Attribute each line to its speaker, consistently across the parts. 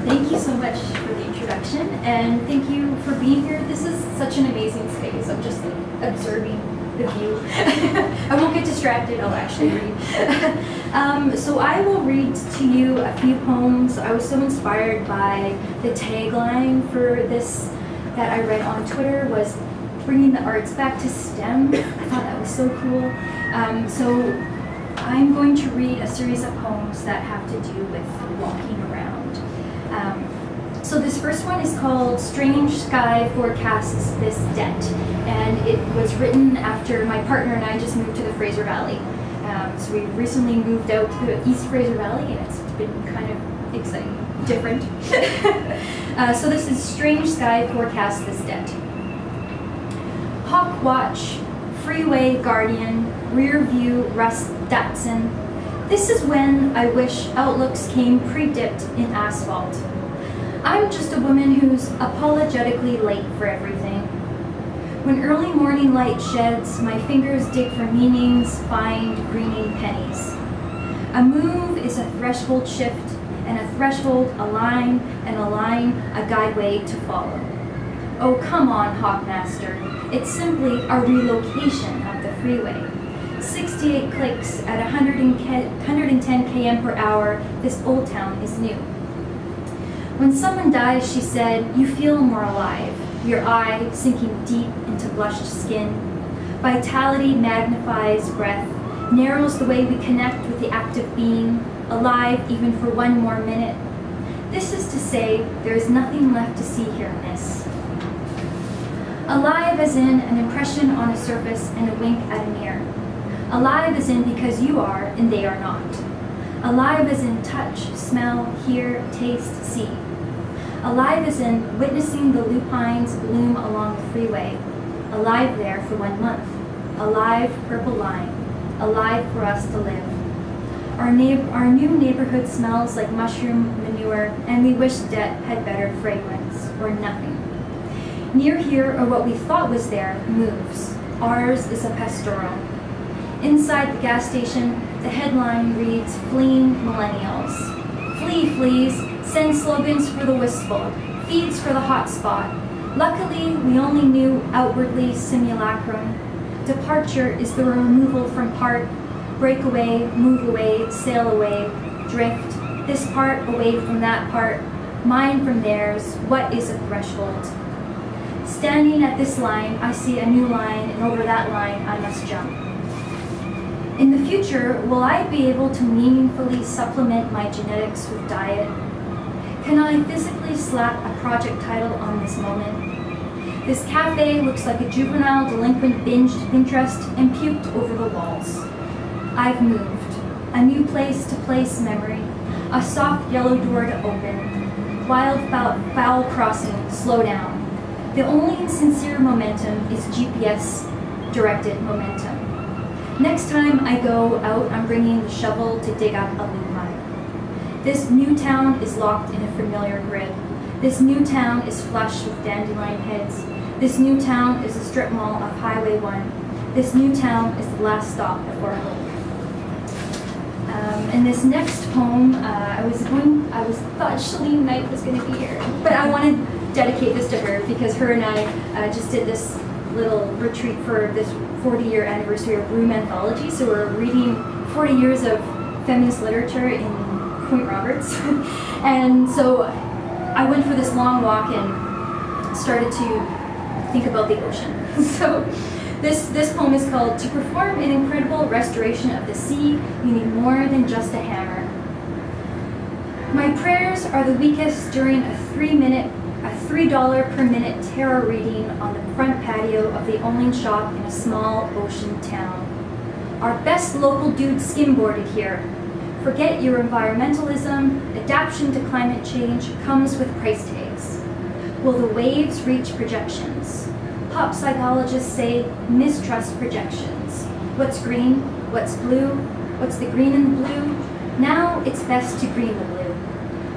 Speaker 1: Thank you so much for the introduction, and thank you for being here. This is such an amazing space. I'm just observing the view. I won't get distracted, I'll actually read. So I will read to you a few poems. I was so inspired by the tagline for this that I read on Twitter was bringing the arts back to STEM. I thought that was so cool. So I'm going to read a series of poems that have to do with walking around. So this first one is called Strange Sky Forecasts This Debt, and it was written after my partner and I just moved to the Fraser Valley. So we recently moved out to the East Fraser Valley, and it's been kind of exciting, different. So this is Strange Sky Forecasts This Debt. Hawk Watch, Freeway Guardian, Rear View Rust Datsun. This is when I wish outlooks came pre-dipped in asphalt. I'm just a woman who's apologetically late for everything. When early morning light sheds, my fingers dig for meanings, find greening pennies. A move is a threshold shift, and a threshold a line, and a line a guideway to follow. Oh, come on, Hawkmaster. It's simply a relocation of the freeway. 68 clicks at 110 km per hour, this old town is new. When someone dies, she said, you feel more alive, your eye sinking deep into blushed skin. Vitality magnifies breath, narrows the way we connect with the act of being, alive even for one more minute. This is to say, there is nothing left to see here, miss. Alive as in an impression on a surface and a wink at a mirror. Alive as in because you are and they are not. Alive as in touch, smell, hear, taste, see. Alive as in witnessing the lupines bloom along the freeway. Alive there for 1 month. Alive, purple line. Alive for us to live. Our new neighborhood smells like mushroom manure, and we wish debt had better fragrance, or nothing. Near here, or what we thought was there, moves. Ours is a pastoral. Inside the gas station, the headline reads, Fleeing Millennials. Flee, fleas, send slogans for the wistful, feeds for the hot spot. Luckily, we only knew outwardly simulacrum. Departure is the removal from part, break away, move away, sail away, drift, this part away from that part, mine from theirs, what is a threshold? Standing at this line, I see a new line, and over that line, I must jump. In the future, will I be able to meaningfully supplement my genetics with diet? Can I physically slap a project title on this moment? This cafe looks like a juvenile delinquent binged Pinterest and puked over the walls. I've moved. A new place-to-place memory. A soft yellow door to open. Wild foul crossing, slow down. The only sincere momentum is GPS-directed momentum. Next time I go out, I'm bringing the shovel to dig up a lupine. This new town is locked in a familiar grid. This new town is flush with dandelion heads. This new town is a strip mall of Highway 1. This new town is the last stop before hope. And this next poem, I thought Shalene Knight was going to be here, but I want to dedicate this to her because her and I just did this little retreat for this 40-year anniversary of Room Anthology. So we're reading 40 years of feminist literature in Point Roberts. And so I went for this long walk and started to think about the ocean. So this poem is called To Perform an Incredible Restoration of the Sea, You Need More Than Just a Hammer. My prayers are the weakest during a $3 per minute tarot reading on the front patio of the only shop in a small ocean town. Our best local dude skimboarded here. Forget your environmentalism, adaptation to climate change comes with price tags. Will the waves reach projections? Pop psychologists say mistrust projections. What's green? What's blue? What's the green and the blue? Now it's best to green the blue.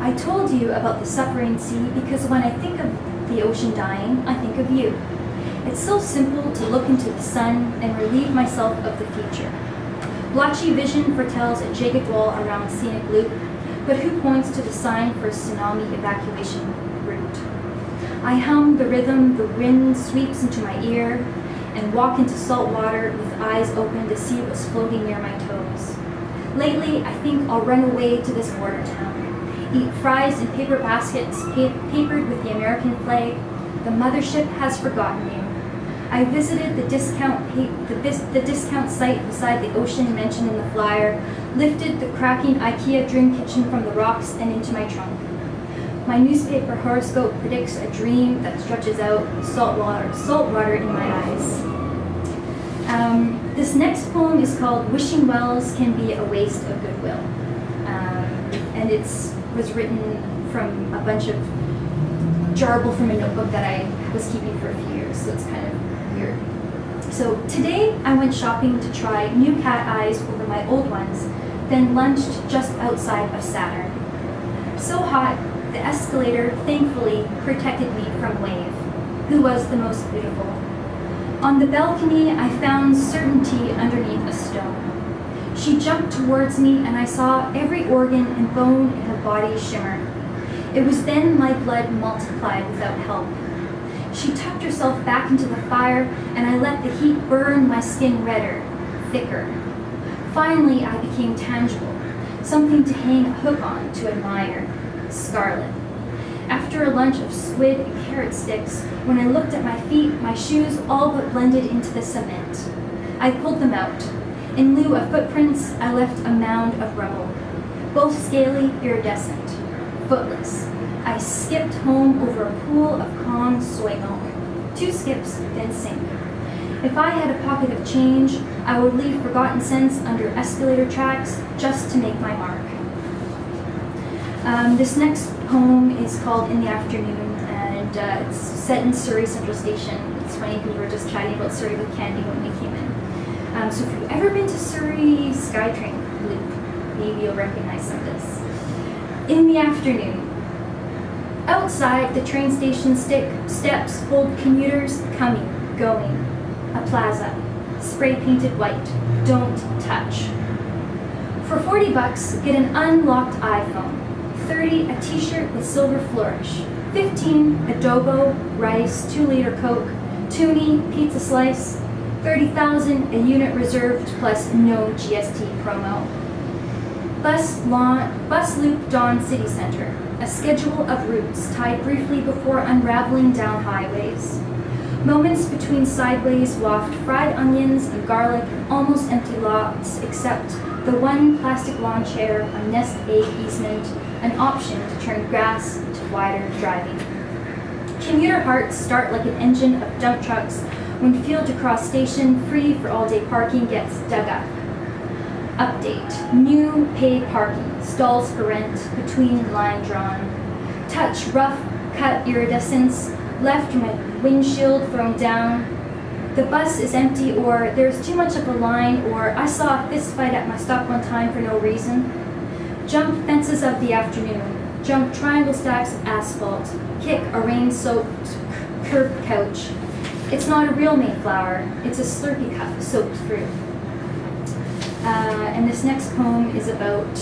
Speaker 1: I told you about the suffering sea because when I think of the ocean dying, I think of you. It's so simple to look into the sun and relieve myself of the future. Blotchy vision foretells a jagged wall around scenic loop. but who points to the sign for a tsunami evacuation route? I hum the rhythm the wind sweeps into my ear and walk into salt water with eyes open to see what's floating near my toes. Lately, I think I'll run away to this border town, eat fries in paper baskets papered with the American flag. The mothership has forgotten you. I visited the discount site beside the ocean mentioned in the flyer, lifted the cracking IKEA dream kitchen from the rocks and into my trunk. My newspaper horoscope predicts a dream that stretches out, salt water in my eyes. This next poem is called Wishing Wells Can Be a Waste of Goodwill. And it was written from a bunch of jarble from a notebook that I was keeping for a few years, so it's kind of weird. So today I went shopping to try new cat eyes over my old ones, then lunched just outside of Saturn. So hot, the escalator thankfully protected me from Wave, who was the most beautiful. On the balcony, I found certainty underneath a stone. She jumped towards me and I saw every organ and bone in her body shimmer. It was then my blood multiplied without help. She tucked herself back into the fire and I let the heat burn my skin redder, thicker. Finally, I became tangible, something to hang a hook on, to admire. Scarlet. After a lunch of squid and carrot sticks, when I looked at my feet, my shoes all but blended into the cement. I pulled them out. In lieu of footprints, I left a mound of rubble, both scaly, iridescent, footless. I skipped home over a pool of calm soy milk. 2 skips, then sink. If I had a pocket of change, I would leave forgotten cents under escalator tracks just to make my mark. This next poem is called In the Afternoon, and it's set in Surrey Central Station. It's funny because we were just chatting about Surrey with Candy when we came in. So if you've ever been to Surrey SkyTrain Loop, maybe you'll recognize some of this. In the afternoon. Outside, the train station steps hold commuters coming, going. A plaza, spray painted white, don't touch. For $40, get an unlocked iPhone. 30, a t-shirt with silver flourish. 15, adobo, rice, 2-liter Coke, toonie, pizza slice. 30,000, a unit reserved plus no GST promo. Bus loop Dawn City Center. A schedule of routes tied briefly before unraveling down highways. Moments between sideways waft fried onions and garlic and almost empty lots, except the one plastic lawn chair, a nest egg easement, an option to turn grass to wider driving. Commuter hearts start like an engine of dump trucks when field to cross station free for all-day parking gets dug up. Update, new paid parking, stalls for rent, between line drawn. Touch rough cut iridescence, left from a windshield thrown down. The bus is empty, or there's too much of a line, or I saw a fist fight at my stop one time for no reason. Jump fences of the afternoon, jump triangle stacks of asphalt, kick a rain-soaked curb couch. It's not a real Mayflower, it's a Slurpee cup soaked through. And this next poem is about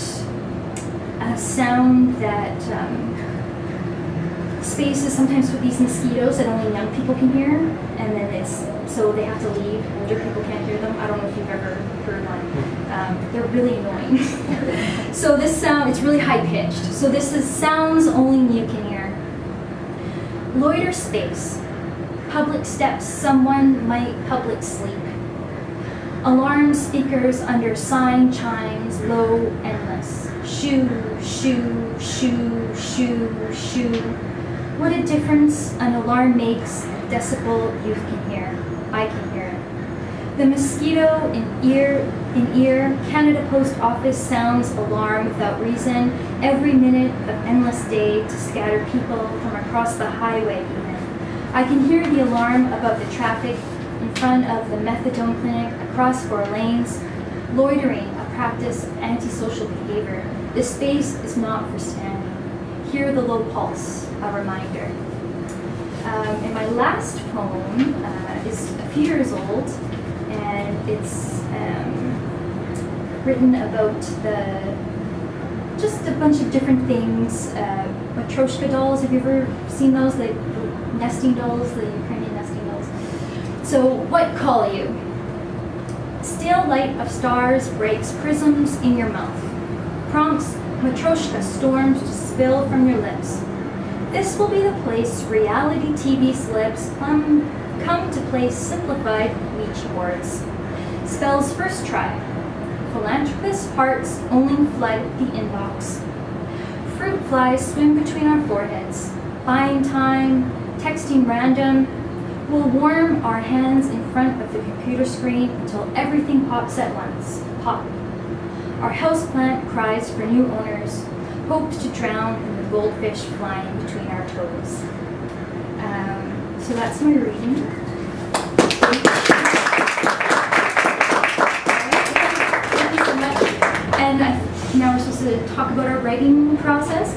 Speaker 1: a sound that spaces sometimes with these mosquitoes that only young people can hear, and then so they have to leave. Older people can't hear them. I don't know if you've ever heard one. They're really annoying. So this sound, it's really high pitched. So this is sounds only you can hear. Loiter space. Public steps, someone might public sleep. Alarm speakers under sign chimes, low, endless. Shoo, shoo, shoo, shoo, shoo. What a difference an alarm makes, decibel you can hear. I can hear it. The mosquito in ear, Canada Post Office sounds alarm without reason, every minute of endless day to scatter people from across the highway even. I can hear the alarm above the traffic in front of the methadone clinic across 4 lanes. Loitering, a practice of antisocial behavior. This space is not for standing. Hear the low pulse, a reminder. And my last poem is a few years old, and it's written about the just a bunch of different things. Matryoshka dolls, have you ever seen those? The nesting dolls, the Ukrainian nesting dolls. So what call you? Stale light of stars breaks prisms in your mouth. Prompts Matryoshka storms to spill from your lips. This will be the place reality TV slips come to place simplified Ouija boards. Spells first try. Philanthropist hearts only flood the inbox. Fruit flies swim between our foreheads. Buying time, texting random. We'll warm our hands in front of the computer screen until everything pops at once. Pop. Our houseplant cries for new owners, hopes to drown in the goldfish flying between our toes. So that's my reading. And now we're supposed to talk about our writing process.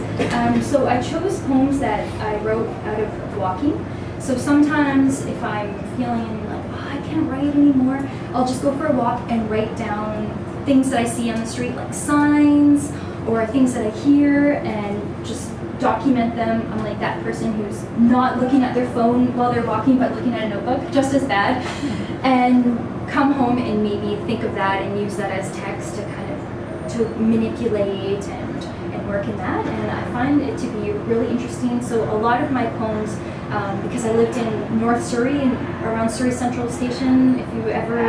Speaker 1: So I chose poems that I wrote out of walking. So sometimes if I'm feeling like, oh, I can't write anymore, I'll just go for a walk and write down things that I see on the street, like signs or things that I hear, and just document them. I'm like that person who's not looking at their phone while they're walking, but looking at a notebook, just as bad. And come home and maybe think of that and use that as text to kind of to manipulate and work in that. And I find it to be really interesting. So a lot of my poems, because I lived in North Surrey and around Surrey Central Station, if you ever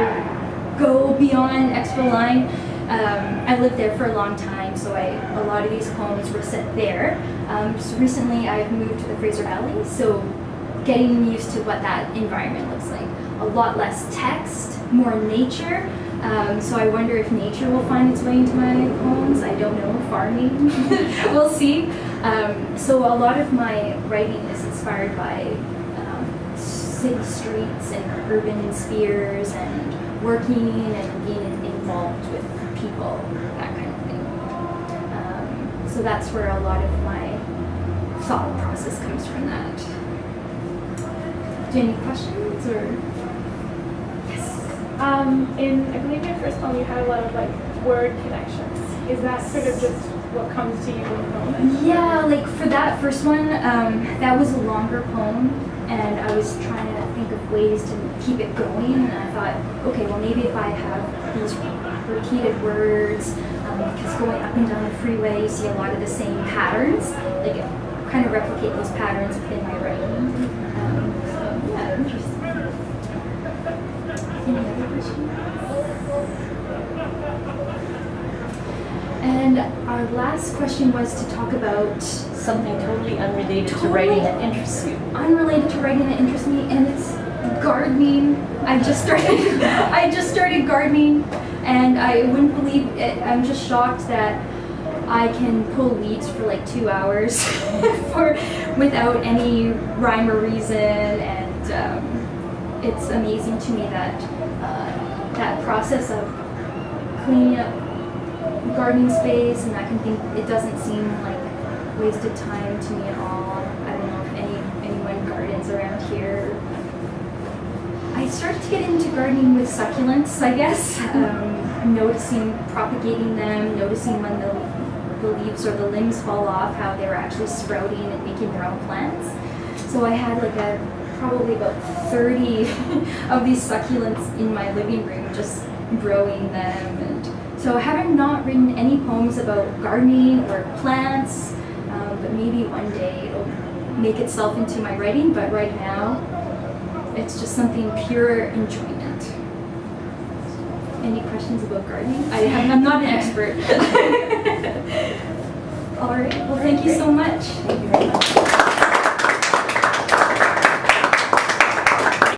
Speaker 1: go beyond Expo Line, I lived there for a long time, so a lot of these poems were set there. So recently I've moved to the Fraser Valley, so getting used to what that environment looks like. A lot less text, more nature. So I wonder if nature will find its way into my poems. I don't know, farming, we'll see. So a lot of my writing is inspired by city streets and urban spheres and working and being involved with people, that kind of thing. So that's where a lot of my thought process comes from that. Do you have any questions or?
Speaker 2: In, I believe your first poem, you had a lot of like word connections. Is that sort of just what comes to you in the moment?
Speaker 1: Yeah, like for that first one, that was a longer poem, and I was trying to think of ways to keep it going, and I thought, okay, well maybe if I have these repeated words, because going up and down the freeway, you see a lot of the same patterns, like kind of replicate those patterns within my writing. So yeah, interesting. Any other questions? And our last question was to talk about
Speaker 3: something totally unrelated to writing that interests you.
Speaker 1: Unrelated to writing that interests me, and it's gardening. I just started gardening, and I wouldn't believe it. I'm just shocked that I can pull weeds for like 2 hours without any rhyme or reason, and it's amazing to me that that process of cleaning up gardening space and that kind of thing, it doesn't seem like wasted time to me at all. I don't know if anyone gardens around here. I started to get into gardening with succulents, I guess. Noticing, propagating them, noticing when the leaves or the limbs fall off, how they were actually sprouting and making their own plants. So I had like probably about 30 of these succulents in my living room, just growing them. And so I haven't not written any poems about gardening or plants, but maybe one day it'll make itself into my writing, but right now it's just something pure enjoyment. Any questions about gardening? I'm not an expert. All right, well thank you so much.